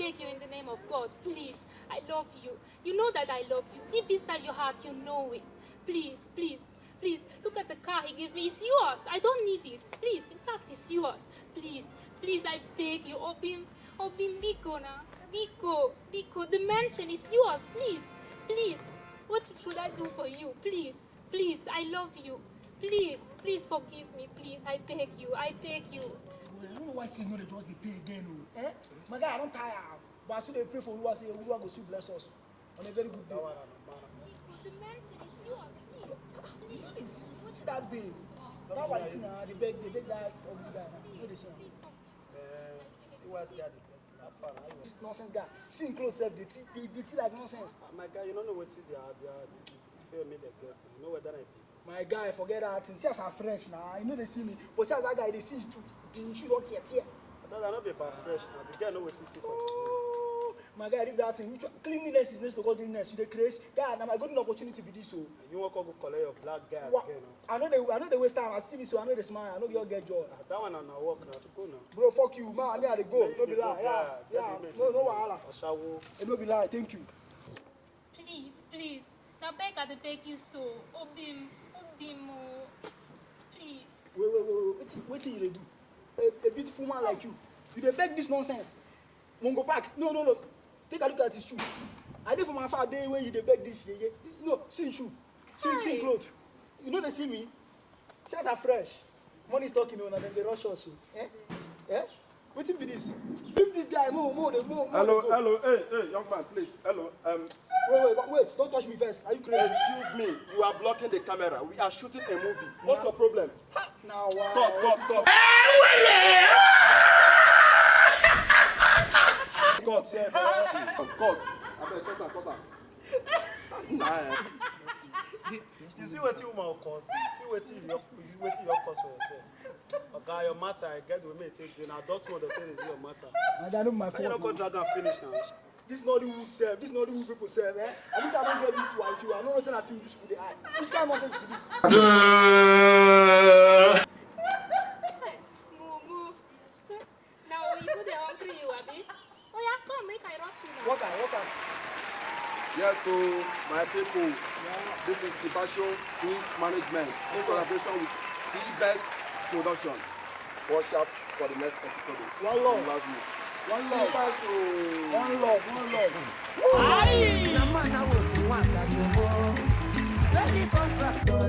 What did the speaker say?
beg you in the name of God, please. I love you. You know that I love you. Deep inside your heart, you know it. Please, please, please, look at the car he gave me. It's yours. I don't need it. Please, in fact, it's yours. Please, please, I beg you. Obim, Biko na. Biko, the mansion is yours. Please, please. What should I do for you? Please, please, I love you. Please, please forgive me. Please, I beg you. I beg you. Well, I don't know why she's not just the pay again. Oh. Eh? My guy, I don't tire. But as soon as they pray for you, I say, we want to bless us. On a very good day. The mansion is yours, please. You know this? You see that babe? That white thing, they beg that ugly guy. You know this one? See what guy This nonsense guy. See in clothes, they tea like nonsense. My guy, you don't know what they are. Fail me the best. You know whether I be. My guy, forget that thing. See as I'm fresh now. You know they see me. But see as that guy, they see you too. The shoe don't tear. I don't be about fresh now. The guy know what he see for Oh, my guy, leave that thing. Cleanliness is next to godliness. You the craze. God, now my golden opportunity be this. So you want to go collect your black guy again? I know they waste time. I see me, so I know they smile. I know you all get joy. That one on our work now to go now. Bro, fuck you, man. I mean, I go. No be lie. Yeah. No wahala. No be lie. Thank you. Please. Now beg I beg you so. Obim, please. Wait. What you do? A beautiful man like you. You dey beg this nonsense. Mongo Parks. No. Take a look at his shoe. I did for my father day when you dey beg this. No, see shoe. See clothes. You know they see me. Shoes are fresh. Money is talking on and then they rush us. Eh? What be this? Leave this guy more. Hello. Hey, young man, please. Hello. Wait. Don't touch me first. Are you crazy? Excuse me. You are blocking the camera. We are shooting a movie. What's your problem? Now, why? Cut. Cut. You see what you want to cause? See what you cause for yourself? Okay, your matter, I get we may take dinner. I don't want to tell you your matter. I know my phone. You don't go drag and finish now. This is not the wood serve. This is not the wood people serve. At least I don't get this white too. I don't know what I feel this with the eye. Which kind of nonsense is this? Moo. Now you put the hungry you, Abi. Oh yeah, come make I rush you now. Walk on. Yes, so my people, this is Diaspora Management in collaboration with Seabest Production. Watch out for the next episode. One love. We love you. One love. Aye, na man I want to want that you go. Let the contractor